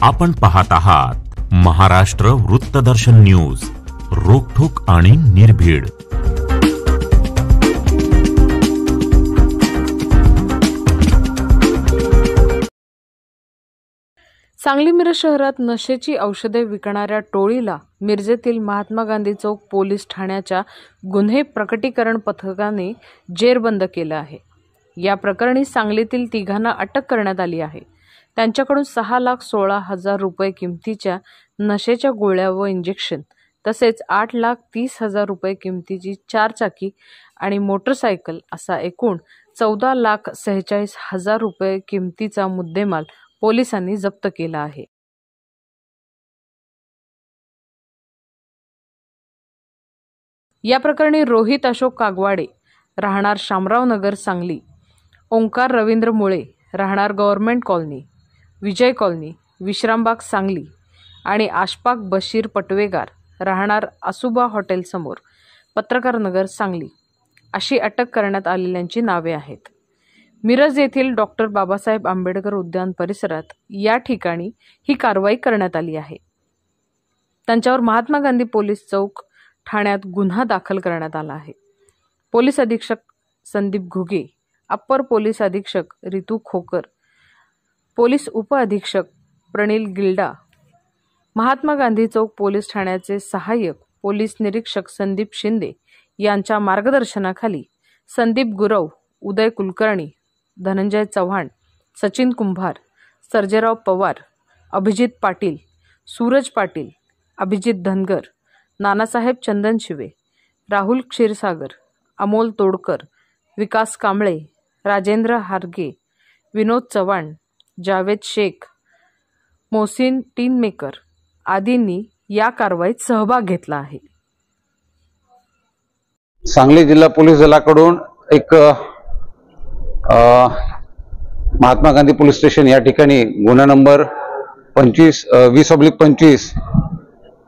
आपण पाहत आहात महाराष्ट्र वृत्तदर्शन न्यूज, रोखठोक आणि निर्भीड। सांगली मिरज शहरात नशेची औषधे विकणाऱ्या टोळीला मिरजेतील महात्मा गांधी चौक पोलीस ठाण्याच्या गुन्हे प्रकटीकरण पथकाने जेरबंद केलं आहे। या प्रकरणी सांगलीतील तिघांना अटक करण्यात आली आहे। त्यांच्याकडून 6,16,000 रुपये किमतीच्या नशेच्या गोळ्या व इंजेक्शन तसेच 8,30,000 रुपये किमतीची 4 चाकी आणि मोटरसायकल असा एकूण 14,46,000 रुपये किमतीचा मुद्देमाल पोलिसांनी जप्त केला आहे। या प्रकरणी रोहित अशोक कागवाडे राहणार शामराव नगर सांगली, ओंकार रवींद्र मुळे राहणार गव्हर्नमेंट कॉलनी, विजय कॉलनी, विश्रामबाग सांगली आणि आशफाक बशीर पटवेगार राहणार आसुबा हॉटेल समोर, पत्रकार नगर सांगली अशी अटक करण्यात आलेल्यांची नावे आहेत। मिरज येथील डॉक्टर बाबासाहेब आंबेडकर उद्यान परिसरात या ठिकाणी ही कारवाई करण्यात आली आहे। त्यांच्यावर महात्मा गांधी पोलीस चौक ठाण्यात गुन्हा दाखल करण्यात आला आहे। पोलीस अधीक्षक संदीप घुगे, अप्पर पोलीस अधीक्षक रितू खोकर, पोलीस उप अधीक्षक प्रणिल गिल्डा, महात्मा गांधी चौक पोलीस ठाण्याचे सहाय्यक पोलीस निरीक्षक संदीप शिंदे यांच्या मार्गदर्शनाखाली संदीप गुरव, उदय कुलकर्णी, धनंजय चव्हाण, सचिन कुंभार, सर्जेराव पवार, अभिजित पाटील, सूरज पाटील, अभिजित धनगर, नानासाहेब चंदनशिवे, राहुल क्षीरसागर, अमोल तोडकर, विकास कांबळे, राजेंद्र हारगे, विनोद चव्हाण, जावेद शेख, मोहसिन टीनमेकर आदींनी या कारवाईत सहभाग घेतला आहे। सांगली जिल्हा पोलीस दलाकडून एक महात्मा गांधी पोलीस स्टेशन या ठिकाणी गुन्हा नंबर 20/25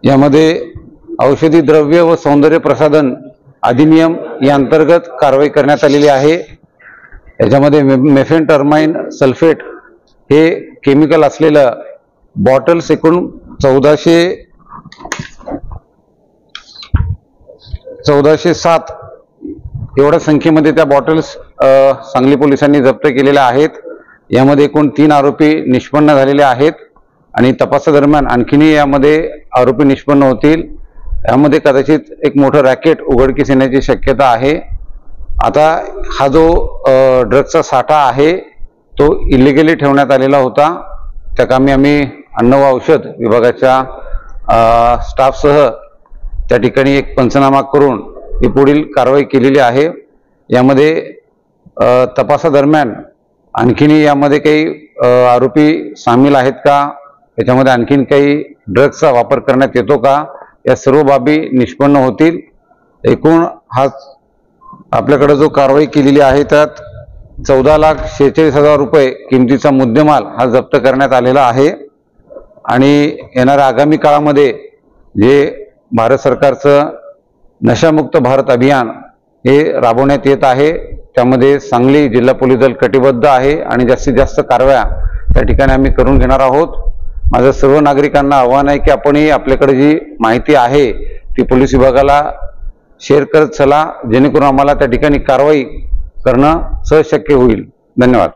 यामध्ये औषधी द्रव्य व सौंदर्य प्रसाधन अधिनियम या अंतर्गत कारवाई करण्यात आलेली आहे। याच्यामध्ये मेफेनटर्माइन सल्फेट हे केमिकल असलेलं बॉटल्स एकूण 1407 एवढ्या संख्येमध्ये त्या बॉटल्स सांगली पोलिसांनी जप्त केलेल्या आहेत। यामध्ये एकूण 3 आरोपी निष्पन्न झालेले आहेत आणि तपासादरम्यान आणखीनही यामध्ये आरोपी निष्पन्न होतील। यामध्ये कदाचित एक मोठं रॅकेट उघडकीस येण्याची शक्यता आहे। आता हा जो ड्रग्सचा साठा आहे तो इलिगली ठेवण्यात आलेला होता। त्या कामी आम्ही अन्न व औषध विभागाच्या स्टाफसह त्या ठिकाणी एक पंचनामा करून ही पुढील कारवाई केलेली आहे। यामध्ये तपासादरम्यान आणखीनही यामध्ये काही आरोपी सामील आहेत का, याच्यामध्ये आणखीन काही ड्रग्सचा वापर करण्यात येतो का, या सर्व बाबी निष्पन्न होतील। एकूण हा आपल्याकडे जो कारवाई केलेली आहे त्यात 14,46,000 रुपये किमतीचा मुद्देमाल हा जप्त करण्यात आलेला आहे आणि येणाऱ्या आगामी काळामध्ये जे भारत सरकारचं नशामुक्त भारत अभियान हे राबवण्यात येत आहे, त्यामध्ये सांगली जिल्हा पोलीस दल कटिबद्ध आहे आणि जास्तीत जास्त कारवाया त्या ठिकाणी आम्ही करून घेणार आहोत। माझं सर्व नागरिकांना आव्हान आहे की आपणही आपल्याकडे जी माहिती आहे ती पोलीस विभागाला शेअर करत चला, जेणेकरून आम्हाला त्या ठिकाणी कारवाई करणं सहज शक्य होईल। धन्यवाद।